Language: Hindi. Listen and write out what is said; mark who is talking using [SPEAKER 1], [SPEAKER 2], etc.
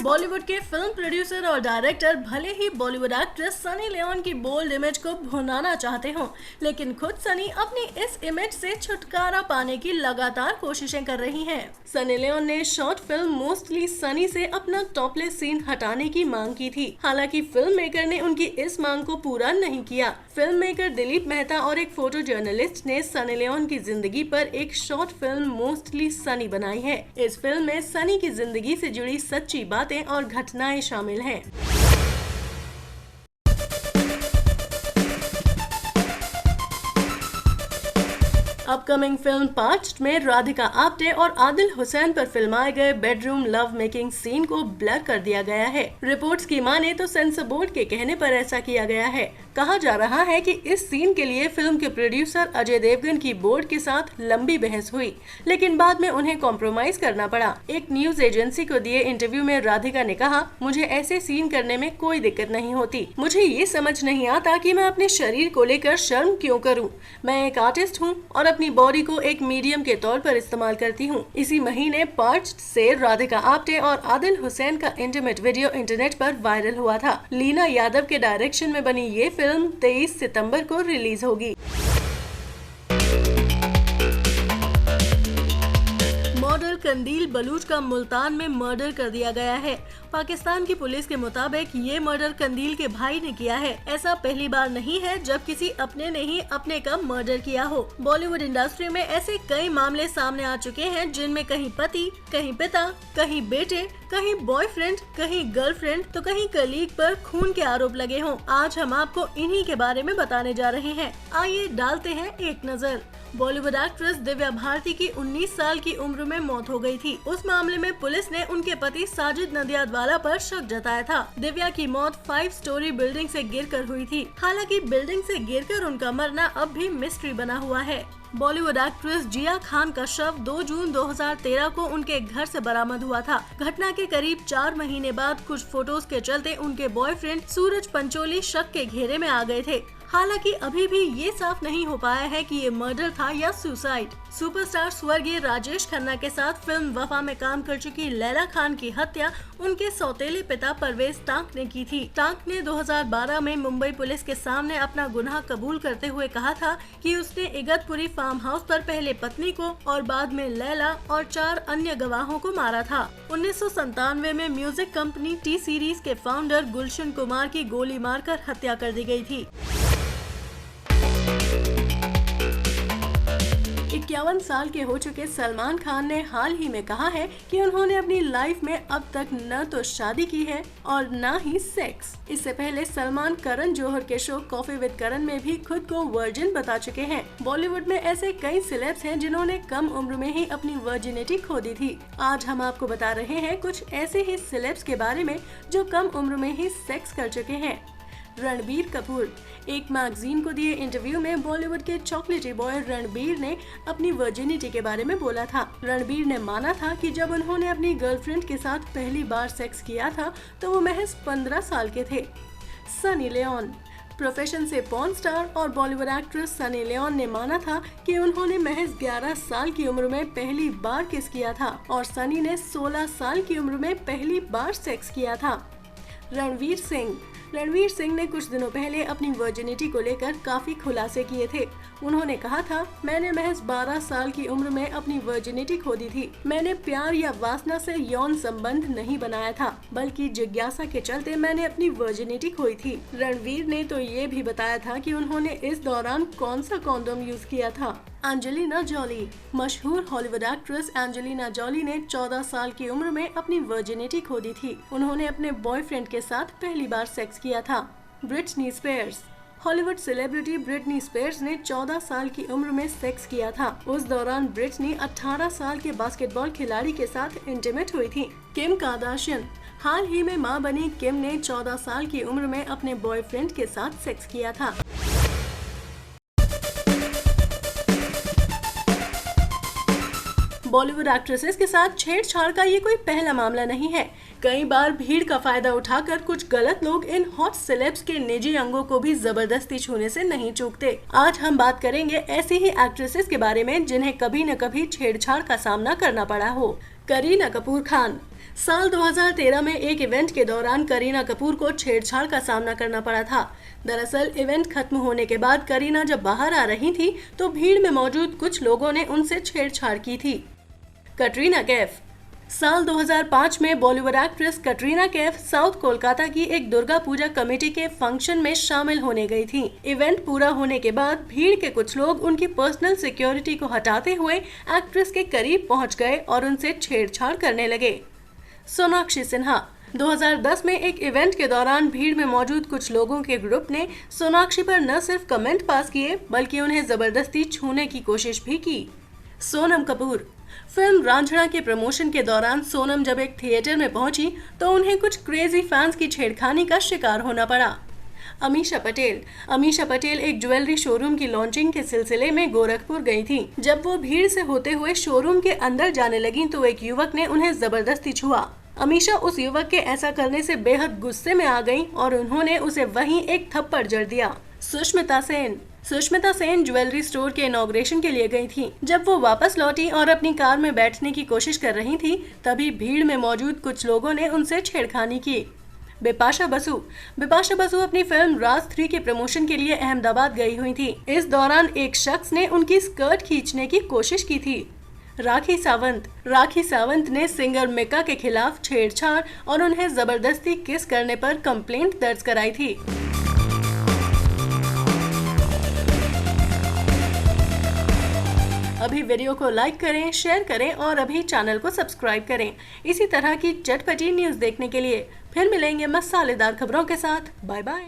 [SPEAKER 1] बॉलीवुड के फिल्म प्रोड्यूसर और डायरेक्टर भले ही बॉलीवुड एक्ट्रेस सनी लियोन की बोल्ड इमेज को भुनाना चाहते हों, लेकिन खुद सनी अपनी इस इमेज से छुटकारा पाने की लगातार कोशिशें कर रही हैं। सनी लियोन ने शॉर्ट फिल्म मोस्टली सनी से अपना टॉपलेस सीन हटाने की मांग की थी। हालांकि फिल्म मेकर ने उनकी इस मांग को पूरा नहीं किया। फिल्म मेकर दिलीप मेहता और एक फोटो जर्नलिस्ट ने सनी लियोन की जिंदगी पर एक शॉर्ट फिल्म मोस्टली सनी बनाई है। इस फिल्म में सनी की जिंदगी से जुड़ी सच्ची बातें और घटनाएं शामिल हैं। अपकमिंग फिल्म पार्ट में राधिका आप्टे और आदिल हुसैन पर फिल्माए गए बेडरूम लव मेकिंग सीन को ब्लर कर दिया गया है। रिपोर्ट्स की माने तो सेंसर बोर्ड के कहने पर ऐसा किया गया है। कहा जा रहा है कि इस सीन के लिए फिल्म के प्रोड्यूसर अजय देवगन की बोर्ड के साथ लंबी बहस हुई, लेकिन बाद में उन्हें कॉम्प्रोमाइज करना पड़ा। एक न्यूज एजेंसी को दिए इंटरव्यू में राधिका ने कहा, मुझे ऐसे सीन करने में कोई दिक्कत नहीं होती। मुझे ये समझ नहीं आता कि मैं अपने शरीर को लेकर शर्म क्यों करूं। मैं एक आर्टिस्ट हूं और अपनी बॉडी को एक मीडियम के तौर पर इस्तेमाल करती हूं। इसी महीने पार्ट से राधिका आप्टे और आदिल हुसैन का इंटीमेट वीडियो इंटरनेट पर वायरल हुआ था। लीना यादव के डायरेक्शन में बनी ये फिल्म 23 सितंबर को रिलीज होगी। मॉडल कंदील बलूच का मुल्तान में मर्डर कर दिया गया है। पाकिस्तान की पुलिस के मुताबिक ये मर्डर कंदील के भाई ने किया है। ऐसा पहली बार नहीं है जब किसी अपने ने ही अपने का मर्डर किया हो। बॉलीवुड इंडस्ट्री में ऐसे कई मामले सामने आ चुके हैं जिनमें कहीं पति, कहीं पिता, कहीं बेटे, कहीं बॉयफ्रेंड, कहीं गर्लफ्रेंड तो कहीं कलीग पर खून के आरोप लगे हों। आज हम आपको इन्हीं के बारे में बताने जा रहे हैं। आइए डालते हैं एक नजर। बॉलीवुड एक्ट्रेस दिव्या भारती की 19 साल की उम्र में मौत हो गई थी। उस मामले में पुलिस ने उनके पति साजिद नदियादवाला पर शक जताया था। दिव्या की मौत 5 स्टोरी बिल्डिंग से गिरकर हुई थी। हालांकि बिल्डिंग से गिरकर उनका मरना अब भी मिस्ट्री बना हुआ है। बॉलीवुड एक्ट्रेस जिया खान का शव 2 जून 2013 को उनके घर से बरामद हुआ था। घटना के करीब 4 महीने बाद कुछ फोटोज के चलते उनके बॉयफ्रेंड सूरज पंचोली शक के घेरे में आ गए थे। हालांकि अभी भी ये साफ नहीं हो पाया है कि ये मर्डर था या सुसाइड। सुपरस्टार स्वर्गीय राजेश खन्ना के साथ फिल्म वफा में काम कर चुकी लैला खान की हत्या उनके सौतेले पिता परवेज टांक ने की थी। टांक ने 2012 में मुंबई पुलिस के सामने अपना गुनाह कबूल करते हुए कहा था कि उसने इगतपुरी फार्म हाउस पर पहले पत्नी को और बाद में लैला और 4 अन्य गवाहों को मारा था। 1997 में म्यूजिक कंपनी टी सीरीज के फाउंडर गुलशन कुमार की गोली मारकर हत्या कर दी गई थी। 51 साल के हो चुके सलमान खान ने हाल ही में कहा है कि उन्होंने अपनी लाइफ में अब तक न तो शादी की है और न ही सेक्स। इससे पहले सलमान करण जौहर के शो कॉफी विद करण में भी खुद को वर्जिन बता चुके हैं। बॉलीवुड में ऐसे कई सेलेब्स हैं जिन्होंने कम उम्र में ही अपनी वर्जिनिटी खो दी थी। आज हम आपको बता रहे हैं कुछ ऐसे ही सेलेब्स के बारे में जो कम उम्र में ही सेक्स कर चुके हैं। रणबीर कपूर। एक मैगजीन को दिए इंटरव्यू में बॉलीवुड के चॉकलेटी बॉय रणबीर ने अपनी वर्जिनिटी के बारे में बोला था। रणबीर ने माना था कि जब उन्होंने अपनी गर्लफ्रेंड के साथ पहली बार सेक्स किया था तो वो महज 15 साल के थे। Sunny Leone. प्रोफेशन से पॉर्न स्टार और बॉलीवुड एक्ट्रेस सनी लियोन ने माना था कि उन्होंने महज 11 साल की उम्र में पहली बार किस किया था और सनी ने 16 साल की उम्र में पहली बार सेक्स किया था। रणवीर सिंह। रणवीर सिंह ने कुछ दिनों पहले अपनी वर्जिनिटी को लेकर काफी खुलासे किए थे। उन्होंने कहा था, मैंने महज 12 साल की उम्र में अपनी वर्जिनिटी खो दी थी। मैंने प्यार या वासना से यौन संबंध नहीं बनाया था, बल्कि जिज्ञासा के चलते मैंने अपनी वर्जिनिटी खोई थी। रणवीर ने तो ये भी बताया था कि उन्होंने इस दौरान कौन सा कॉन्डोम यूज किया था। Angelina Jolie. मशहूर हॉलीवुड एक्ट्रेस एंजेलिना जॉली ने 14 साल की उम्र में अपनी वर्जिनिटी खो दी थी। उन्होंने अपने बॉयफ्रेंड के साथ पहली बार सेक्स किया था। Britney Spears. Hollywood celebrity Britney Spears ने 14 साल की उम्र में सेक्स किया था। उस दौरान ब्रिटनी 18 साल के बास्केटबॉल खिलाड़ी के साथ इंटीमेट हुई थी। Kim Kardashian. हाल ही में मां बनी किम ने 14 साल की उम्र में अपने बॉयफ्रेंड के साथ सेक्स किया था। बॉलीवुड एक्ट्रेसेस के साथ छेड़छाड़ का ये कोई पहला मामला नहीं है। कई बार भीड़ का फायदा उठाकर कुछ गलत लोग इन हॉट सेलेब्स के निजी अंगों को भी जबरदस्ती छूने से नहीं चूकते। आज हम बात करेंगे ऐसी ही एक्ट्रेसेस के बारे में जिन्हें कभी न कभी छेड़छाड़ का सामना करना पड़ा हो। करीना कपूर खान। साल 2013 में एक इवेंट के दौरान करीना कपूर को छेड़छाड़ का सामना करना पड़ा था। दरअसल इवेंट खत्म होने के बाद करीना जब बाहर आ रही थी तो भीड़ में मौजूद कुछ लोगों ने उनसे छेड़छाड़ की थी। कटरीना कैफ। साल 2005 में बॉलीवुड एक्ट्रेस कटरीना कैफ साउथ कोलकाता की एक दुर्गा पूजा कमेटी के फंक्शन में शामिल होने गई थी। इवेंट पूरा होने के बाद भीड़ के कुछ लोग उनकी पर्सनल सिक्योरिटी को हटाते हुए एक्ट्रेस के करीब पहुंच गए और उनसे छेड़छाड़ करने लगे। सोनाक्षी सिन्हा। 2010 में एक इवेंट के दौरान भीड़ में मौजूद कुछ लोगों के ग्रुप ने सोनाक्षी पर न सिर्फ कमेंट पास किए बल्कि उन्हें जबरदस्ती छूने की कोशिश भी की। सोनम कपूर। फिल्म रांझना के प्रमोशन के दौरान सोनम जब एक थिएटर में पहुंची तो उन्हें कुछ क्रेजी फैंस की छेड़खानी का शिकार होना पड़ा। अमीषा पटेल। अमीषा पटेल एक ज्वेलरी शोरूम की लॉन्चिंग के सिलसिले में गोरखपुर गई थी। जब वो भीड़ से होते हुए शोरूम के अंदर जाने लगी तो एक युवक ने उन्हें जबरदस्ती छुआ। अमीषा उस युवक के ऐसा करने से बेहद गुस्से में आ गईं और उन्होंने उसे वहीं एक थप्पड़ जड़ दिया। सुष्मिता सेन। सुष्मिता सेन ज्वेलरी स्टोर के इनॉग्रेशन के लिए गई थी। जब वो वापस लौटी और अपनी कार में बैठने की कोशिश कर रही थी तभी भीड़ में मौजूद कुछ लोगों ने उनसे छेड़खानी की। बिपाशा बसु। बिपाशा बसु अपनी फिल्म राज 3 के प्रमोशन के लिए अहमदाबाद गई हुई थी। इस दौरान एक शख्स ने उनकी स्कर्ट खींचने की कोशिश की थी। राखी सावंत। राखी सावंत ने सिंगर मिका के खिलाफ छेड़छाड़ और उन्हें जबरदस्ती किस करने पर कंप्लेंट दर्ज कराई थी। अभी वीडियो को लाइक करें, शेयर करें और अभी चैनल को सब्सक्राइब करें। इसी तरह की चटपटी न्यूज़ देखने के लिए फिर मिलेंगे मसालेदार खबरों के साथ। Bye bye.